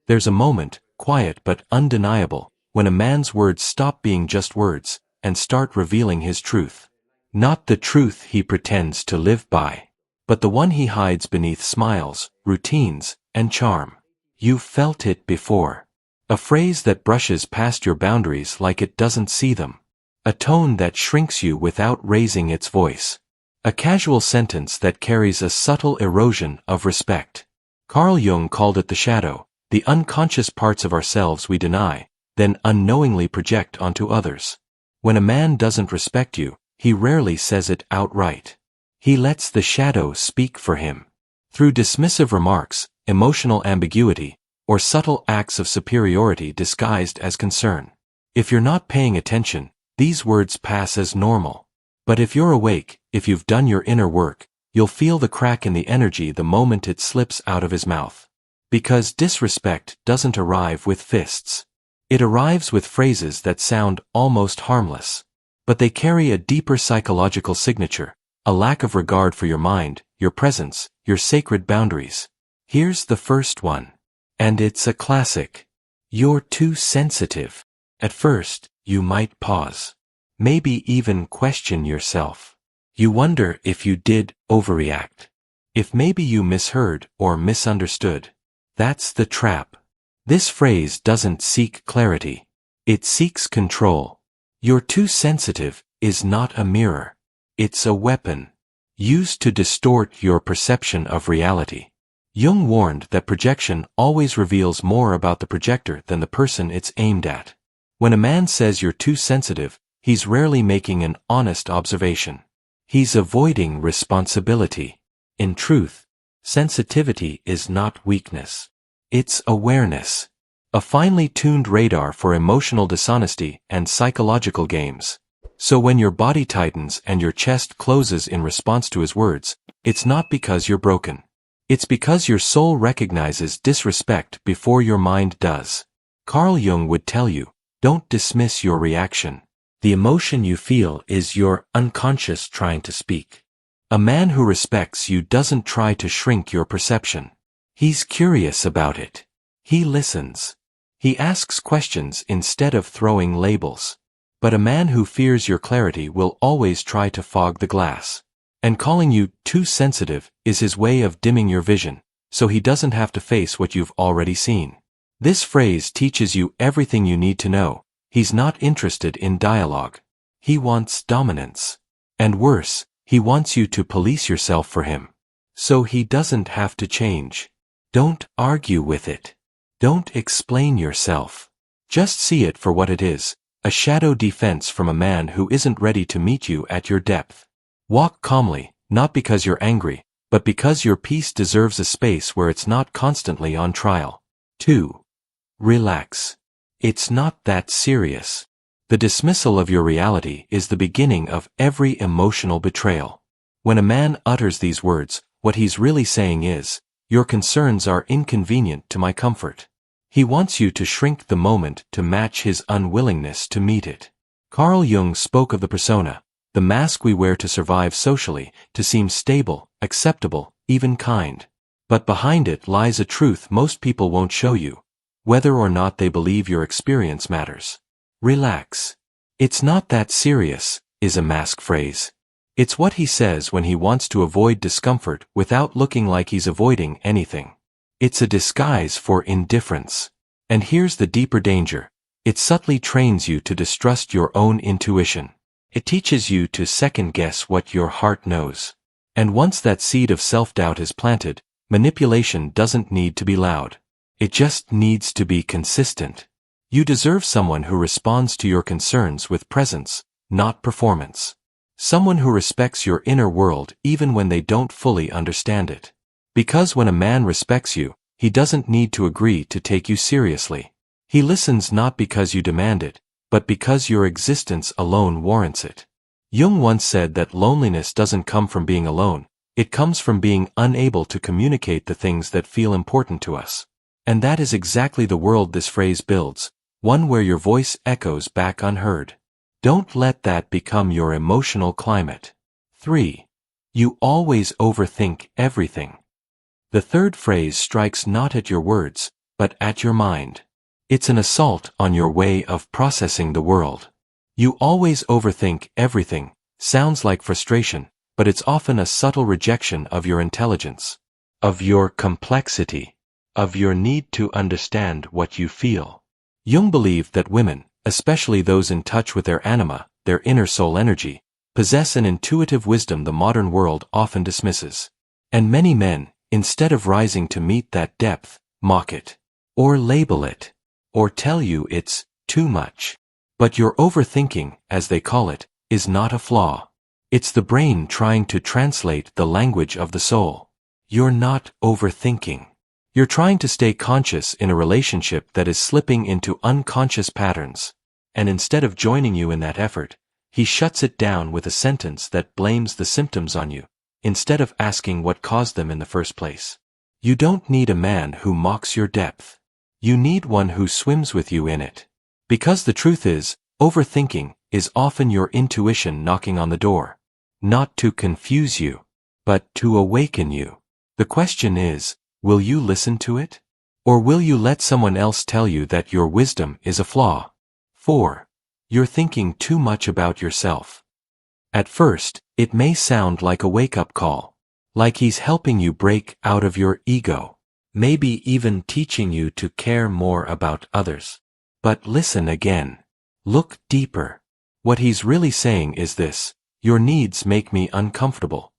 There's a moment, quiet but undeniable, when a man's words stop being just words and start revealing his truth. Not the truth he pretends to live by, but the one he hides beneath smiles, routines, and charm. You've felt it before. A phrase that brushes past your boundaries like it doesn't see them. A tone that shrinks you without raising its voice. A casual sentence that carries a subtle erosion of respect. Carl Jung called it the shadow, the unconscious parts of ourselves we deny, then unknowingly project onto others. When a man doesn't respect you, he rarely says it outright. He lets the shadow speak for him. Through dismissive remarks, emotional ambiguity, or subtle acts of superiority disguised as concern. If you're not paying attention, these words pass as normal. But if you're awake, if you've done your inner work, you'll feel the crack in the energy the moment it slips out of his mouth. Because disrespect doesn't arrive with fists. It arrives with phrases that sound almost harmless. But they carry a deeper psychological signature, a lack of regard for your mind, your presence, your sacred boundaries. Here's the first one. And it's a classic. You're too sensitive. At first, you might pause. Maybe even question yourself. You wonder if you did overreact. If maybe you misheard or misunderstood. That's the trap. This phrase doesn't seek clarity. It seeks control. You're too sensitive is not a mirror. It's a weapon. Used to distort your perception of reality. Jung warned that projection always reveals more about the projector than the person it's aimed at. When a man says you're too sensitive, he's rarely making an honest observation. He's avoiding responsibility. In truth, sensitivity is not weakness. It's awareness. A finely tuned radar for emotional dishonesty and psychological games. So when your body tightens and your chest closes in response to his words, it's not because you're broken. It's because your soul recognizes disrespect before your mind does. Carl Jung would tell you, don't dismiss your reaction. The emotion you feel is your unconscious trying to speak. A man who respects you doesn't try to shrink your perception. He's curious about it. He listens. He asks questions instead of throwing labels. But a man who fears your clarity will always try to fog the glass. And calling you too sensitive is his way of dimming your vision, so he doesn't have to face what you've already seen. This phrase teaches you everything you need to know. He's not interested in dialogue. He wants dominance. And worse, he wants you to police yourself for him. So he doesn't have to change. Don't argue with it. Don't explain yourself. Just see it for what it is, a shadow defense from a man who isn't ready to meet you at your depth. Walk calmly, not because you're angry, but because your peace deserves a space where it's not constantly on trial. 2. Relax. It's not that serious. The dismissal of your reality is the beginning of every emotional betrayal. When a man utters these words, what he's really saying is, your concerns are inconvenient to my comfort. He wants you to shrink the moment to match his unwillingness to meet it. Carl Jung spoke of the persona, the mask we wear to survive socially, to seem stable, acceptable, even kind. But behind it lies a truth most people won't show you, whether or not they believe your experience matters. Relax. It's not that serious, is a mask phrase. It's what he says when he wants to avoid discomfort without looking like he's avoiding anything. It's a disguise for indifference. And here's the deeper danger. It subtly trains you to distrust your own intuition. It teaches you to second-guess what your heart knows. And once that seed of self-doubt is planted, manipulation doesn't need to be loud. It just needs to be consistent. You deserve someone who responds to your concerns with presence, not performance. Someone who respects your inner world even when they don't fully understand it. Because when a man respects you, he doesn't need to agree to take you seriously. He listens not because you demand it, but because your existence alone warrants it. Jung once said that loneliness doesn't come from being alone, it comes from being unable to communicate the things that feel important to us. And that is exactly the world this phrase builds, one where your voice echoes back unheard. Don't let that become your emotional climate. 3. You always overthink everything. The third phrase strikes not at your words, but at your mind. It's an assault on your way of processing the world. You always overthink everything. Sounds like frustration, but it's often a subtle rejection of your intelligence, of your complexity, of your need to understand what you feel. Jung believed that women, especially those in touch with their anima, their inner soul energy, possess an intuitive wisdom the modern world often dismisses. And many men, instead of rising to meet that depth, mock it, or label it, or tell you it's too much. But your overthinking, as they call it, is not a flaw. It's the brain trying to translate the language of the soul. You're not overthinking. You're trying to stay conscious in a relationship that is slipping into unconscious patterns. And instead of joining you in that effort, he shuts it down with a sentence that blames the symptoms on you, instead of asking what caused them in the first place. You don't need a man who mocks your depth. You need one who swims with you in it. Because the truth is, overthinking is often your intuition knocking on the door. Not to confuse you, but to awaken you. The question is, will you listen to it? Or will you let someone else tell you that your wisdom is a flaw? 4. You're thinking too much about yourself. At first, it may sound like a wake-up call. Like he's helping you break out of your ego. Maybe even teaching you to care more about others. But listen again. Look deeper. What he's really saying is this: your needs make me uncomfortable.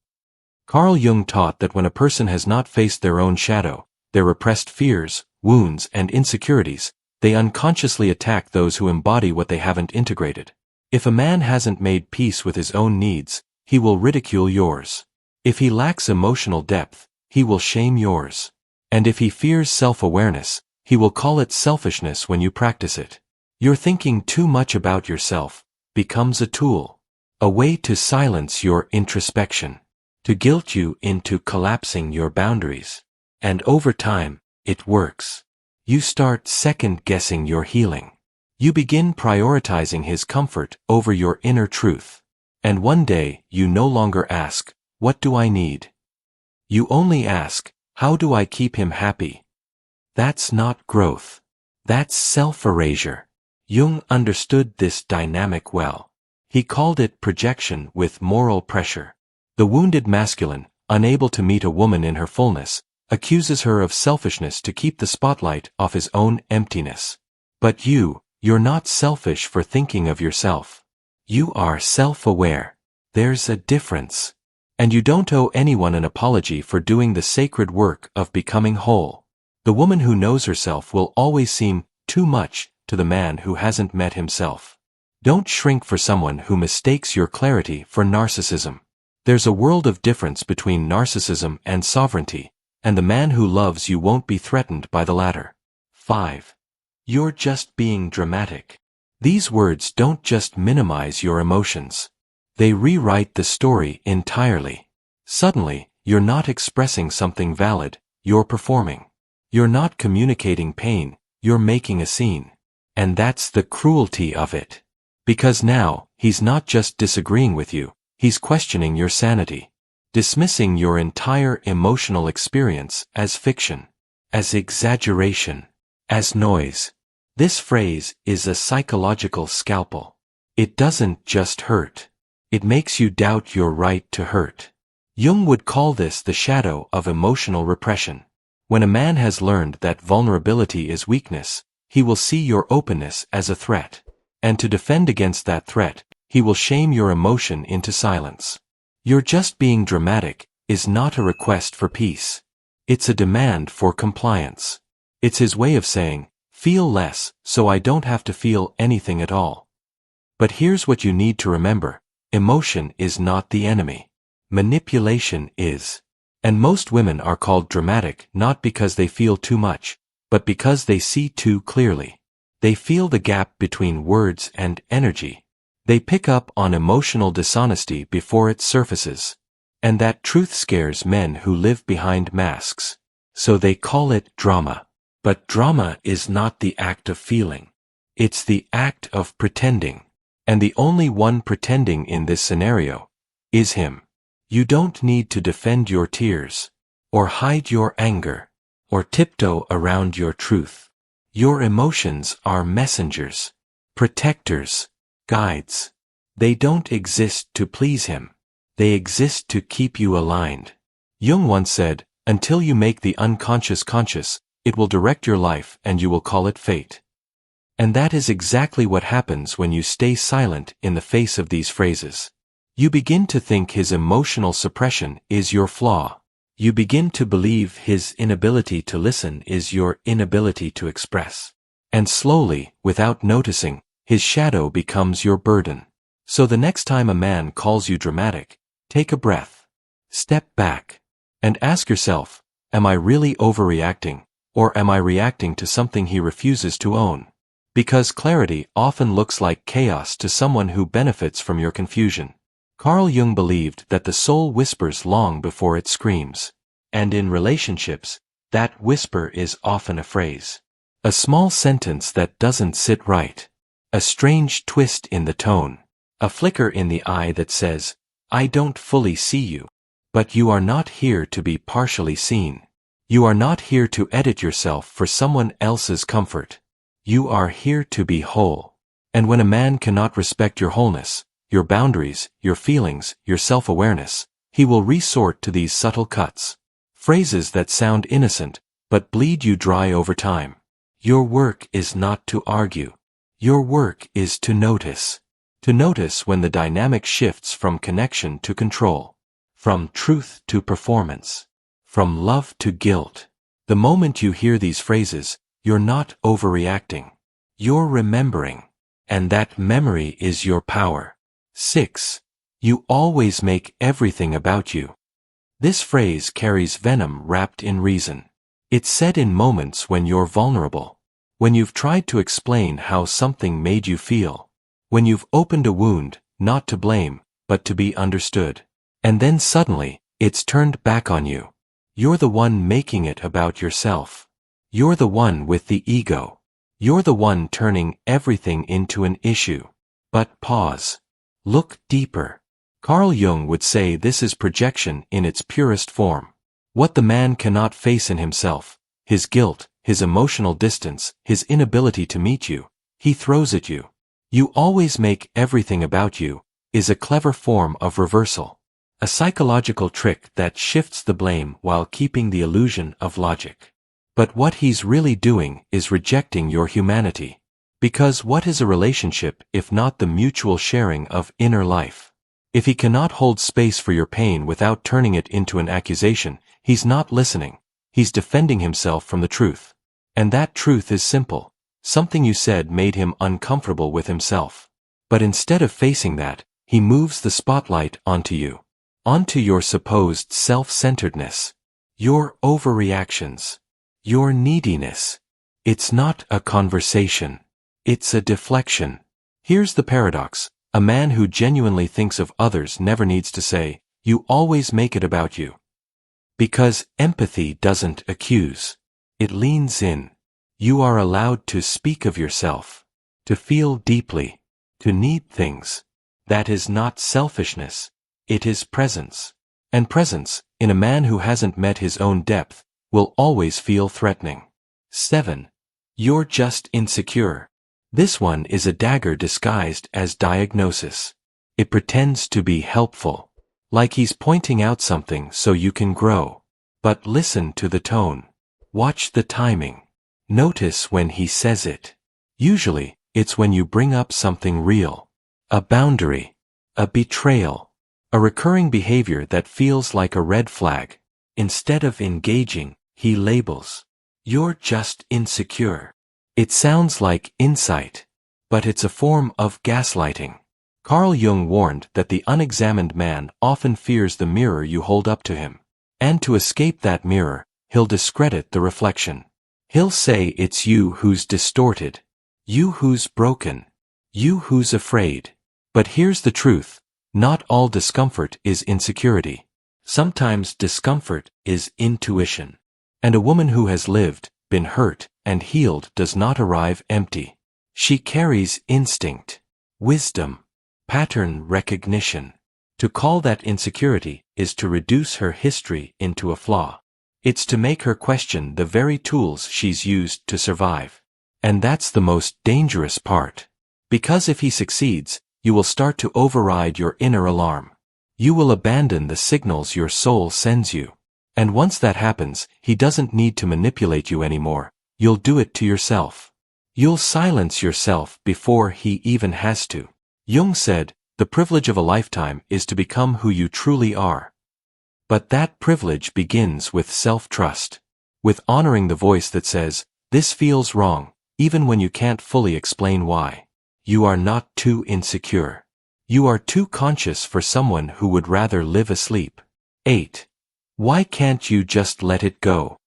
Carl Jung taught that when a person has not faced their own shadow, their repressed fears, wounds, and insecurities, they unconsciously attack those who embody what they haven't integrated. If a man hasn't made peace with his own needs, he will ridicule yours. If he lacks emotional depth, he will shame yours. And if he fears self-awareness, he will call it selfishness when you practice it. Your thinking too much about yourself becomes a tool, a way to silence your introspection, to guilt you into collapsing your boundaries. And over time, it works. You start second-guessing your healing. You begin prioritizing his comfort over your inner truth. And one day, you no longer ask, "What do I need?" You only ask, "How do I keep him happy?" That's not growth. That's self-erasure. Jung understood this dynamic well. He called it projection with moral pressure. The wounded masculine, unable to meet a woman in her fullness, accuses her of selfishness to keep the spotlight off his own emptiness. But you're not selfish for thinking of yourself. You are self-aware. There's a difference. And you don't owe anyone an apology for doing the sacred work of becoming whole. The woman who knows herself will always seem too much to the man who hasn't met himself. Don't shrink for someone who mistakes your clarity for narcissism. There's a world of difference between narcissism and sovereignty, and the man who loves you won't be threatened by the latter. 5. You're just being dramatic. These words don't just minimize your emotions. They rewrite the story entirely. Suddenly, you're not expressing something valid, you're performing. You're not communicating pain, you're making a scene. And that's the cruelty of it. Because now, he's not just disagreeing with you, he's questioning your sanity. Dismissing your entire emotional experience as fiction, as exaggeration, as noise. This phrase is a psychological scalpel. It doesn't just hurt. It makes you doubt your right to hurt. Jung would call this the shadow of emotional repression. When a man has learned that vulnerability is weakness, he will see your openness as a threat. And to defend against that threat, he will shame your emotion into silence. You're just being dramatic is not a request for peace. It's a demand for compliance. It's his way of saying, feel less, so I don't have to feel anything at all. But here's what you need to remember. Emotion is not the enemy. Manipulation is. And most women are called dramatic not because they feel too much, but because they see too clearly. They feel the gap between words and energy. They pick up on emotional dishonesty before it surfaces. And that truth scares men who live behind masks. So they call it drama. But drama is not the act of feeling. It's the act of pretending. And the only one pretending in this scenario is him. You don't need to defend your tears or hide your anger. or tiptoe around your truth. Your emotions are messengers, protectors, guides. They don't exist to please him. They exist to keep you aligned. Jung once said, "Until you make the unconscious conscious, it will direct your life and you will call it fate." And that is exactly what happens when you stay silent in the face of these phrases. You begin to think his emotional suppression is your flaw. You begin to believe his inability to listen is your inability to express. And slowly, without noticing, his shadow becomes your burden. So the next time a man calls you dramatic, take a breath. Step back. And ask yourself, am I really overreacting, or am I reacting to something he refuses to own? Because clarity often looks like chaos to someone who benefits from your confusion. Carl Jung believed that the soul whispers long before it screams. And in relationships, that whisper is often a phrase. A small sentence that doesn't sit right. A strange twist in the tone. A flicker in the eye that says, "I don't fully see you." But you are not here to be partially seen. You are not here to edit yourself for someone else's comfort. You are here to be whole. And when a man cannot respect your wholeness, your boundaries, your feelings, your self-awareness, he will resort to these subtle cuts. Phrases that sound innocent, but bleed you dry over time. Your work is not to argue. Your work is to notice. To notice when the dynamic shifts from connection to control. From truth to performance. From love to guilt. The moment you hear these phrases, you're not overreacting. You're remembering. And that memory is your power. 6. You always make everything about you. This phrase carries venom wrapped in reason. It's said in moments when you're vulnerable. When you've tried to explain how something made you feel. When you've opened a wound, not to blame, but to be understood. And then suddenly, it's turned back on you. You're the one making it about yourself. You're the one with the ego. You're the one turning everything into an issue. But pause. Look deeper. Carl Jung would say this is projection in its purest form. What the man cannot face in himself, his guilt, his emotional distance, his inability to meet you, he throws at you. You always make everything about you, is a clever form of reversal. A psychological trick that shifts the blame while keeping the illusion of logic. But what he's really doing is rejecting your humanity. Because what is a relationship if not the mutual sharing of inner life? If he cannot hold space for your pain without turning it into an accusation, he's not listening. He's defending himself from the truth. And that truth is simple. Something you said made him uncomfortable with himself. But instead of facing that, he moves the spotlight onto you. Onto your supposed self-centeredness. Your overreactions. Your neediness. It's not a conversation. It's a deflection. Here's the paradox. A man who genuinely thinks of others never needs to say, "You always make it about you." Because empathy doesn't accuse. It leans in. You are allowed to speak of yourself. To feel deeply. To need things. That is not selfishness. It is presence. And presence, in a man who hasn't met his own depth, will always feel threatening. 7. You're just insecure. This one is a dagger disguised as diagnosis. It pretends to be helpful. Like he's pointing out something so you can grow. But listen to the tone. Watch the timing. Notice when he says it. Usually, it's when you bring up something real. A boundary. A betrayal. A recurring behavior that feels like a red flag. Instead of engaging, he labels. You're just insecure. It sounds like insight, but it's a form of gaslighting. Carl Jung warned that the unexamined man often fears the mirror you hold up to him. And to escape that mirror, he'll discredit the reflection. He'll say it's you who's distorted. You who's broken. You who's afraid. But here's the truth. Not all discomfort is insecurity. Sometimes discomfort is intuition. And a woman who has lived, been hurt, and healed does not arrive empty. She carries instinct, wisdom, pattern recognition. To call that insecurity is to reduce her history into a flaw. It's to make her question the very tools she's used to survive. And that's the most dangerous part. Because if he succeeds, you will start to override your inner alarm. You will abandon the signals your soul sends you. And once that happens, he doesn't need to manipulate you anymore. You'll do it to yourself. You'll silence yourself before he even has to. Jung said, the privilege of a lifetime is to become who you truly are. But that privilege begins with self-trust. With honoring the voice that says, this feels wrong, even when you can't fully explain why. You are not too insecure. You are too conscious for someone who would rather live asleep. 8. Why can't you just let it go?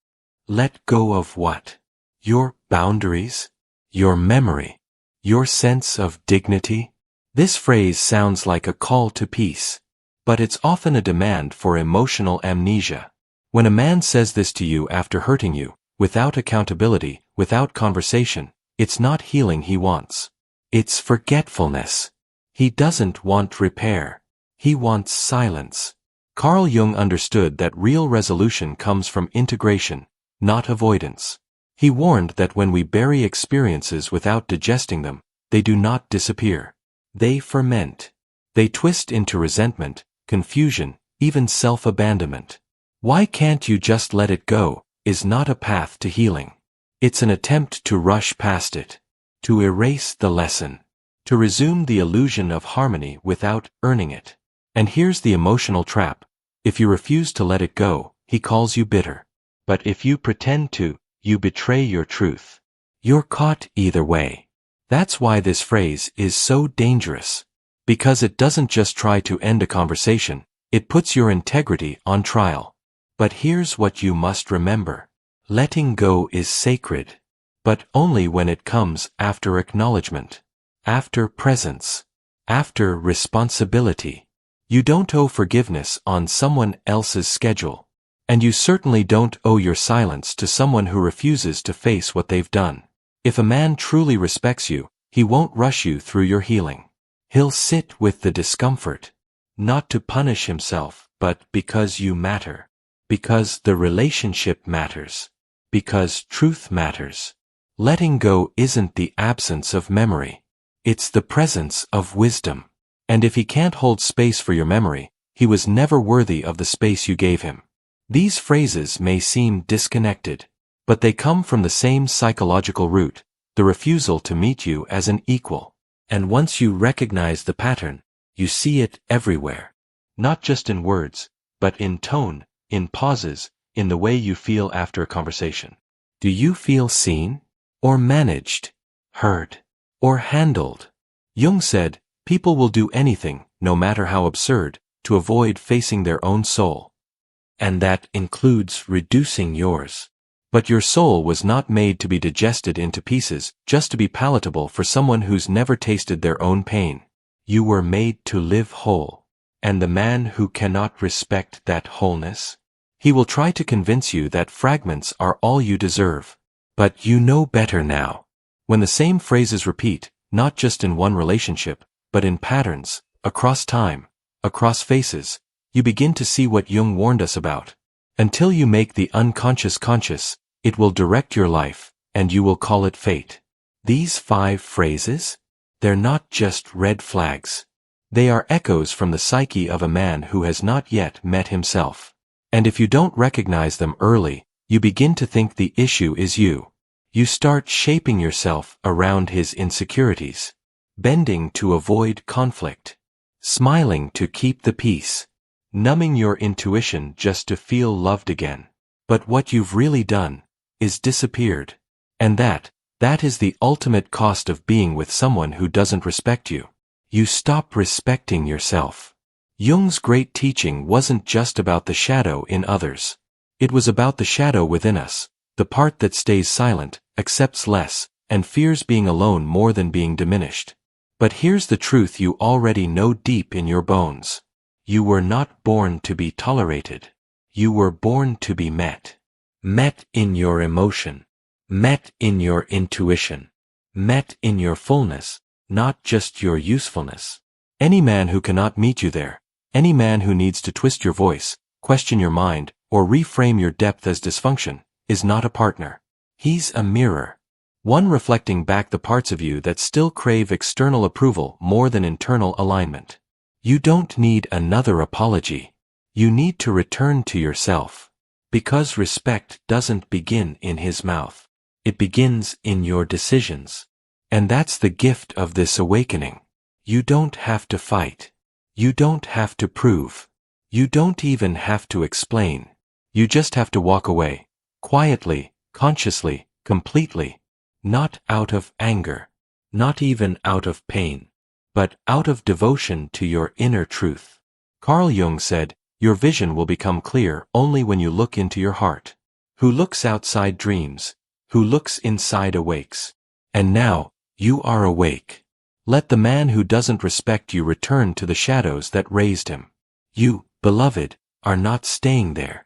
Let go of what? Your boundaries? Your memory? Your sense of dignity? This phrase sounds like a call to peace. But it's often a demand for emotional amnesia. When a man says this to you after hurting you, without accountability, without conversation, it's not healing he wants. It's forgetfulness. He doesn't want repair. He wants silence. Carl Jung understood that real resolution comes from integration, not avoidance. He warned that when we bury experiences without digesting them, they do not disappear. They ferment. They twist into resentment, confusion, even self-abandonment. Why can't you just let it go, is not a path to healing. It's an attempt to rush past it. To erase the lesson. To resume the illusion of harmony without earning it. And here's the emotional trap. If you refuse to let it go, he calls you bitter. But if you pretend to, you betray your truth. You're caught either way. That's why this phrase is so dangerous. Because it doesn't just try to end a conversation, it puts your integrity on trial. But here's what you must remember. Letting go is sacred. But only when it comes after acknowledgement. After presence. After responsibility. You don't owe forgiveness on someone else's schedule. And you certainly don't owe your silence to someone who refuses to face what they've done. If a man truly respects you, he won't rush you through your healing. He'll sit with the discomfort. Not to punish himself, but because you matter. Because the relationship matters. Because truth matters. Letting go isn't the absence of memory. It's the presence of wisdom. And if he can't hold space for your memory, he was never worthy of the space you gave him. These phrases may seem disconnected, but they come from the same psychological root, the refusal to meet you as an equal. And once you recognize the pattern, you see it everywhere. Not just in words, but in tone, in pauses, in the way you feel after a conversation. Do you feel seen? Or managed? Heard? Or handled? Jung said, people will do anything, no matter how absurd, to avoid facing their own soul. And that includes reducing yours. But your soul was not made to be digested into pieces, just to be palatable for someone who's never tasted their own pain. You were made to live whole. And the man who cannot respect that wholeness, he will try to convince you that fragments are all you deserve. But you know better now. When the same phrases repeat, not just in one relationship, but in patterns, across time, across faces, you begin to see what Jung warned us about. Until you make the unconscious conscious, it will direct your life, and you will call it fate. These 5 phrases? They're not just red flags. They are echoes from the psyche of a man who has not yet met himself. And if you don't recognize them early, you begin to think the issue is you. You start shaping yourself around his insecurities. Bending to avoid conflict. Smiling to keep the peace. Numbing your intuition just to feel loved again. But what you've really done is disappeared. And that is the ultimate cost of being with someone who doesn't respect you. You stop respecting yourself. Jung's great teaching wasn't just about the shadow in others. It was about the shadow within us, the part that stays silent, accepts less, and fears being alone more than being diminished. But here's the truth you already know deep in your bones. You were not born to be tolerated. You were born to be met. Met in your emotion. Met in your intuition. Met in your fullness, not just your usefulness. Any man who cannot meet you there, any man who needs to twist your voice, question your mind, or reframe your depth as dysfunction, is not a partner. He's a mirror. One reflecting back the parts of you that still crave external approval more than internal alignment. You don't need another apology. You need to return to yourself. Because respect doesn't begin in his mouth. It begins in your decisions. And that's the gift of this awakening. You don't have to fight. You don't have to prove. You don't even have to explain. You just have to walk away. Quietly, consciously, completely. Not out of anger. Not even out of pain. But out of devotion to your inner truth. Carl Jung said, your vision will become clear only when you look into your heart. Who looks outside dreams. Who looks inside awakes. And now, you are awake. Let the man who doesn't respect you return to the shadows that raised him. You, beloved, are not staying there.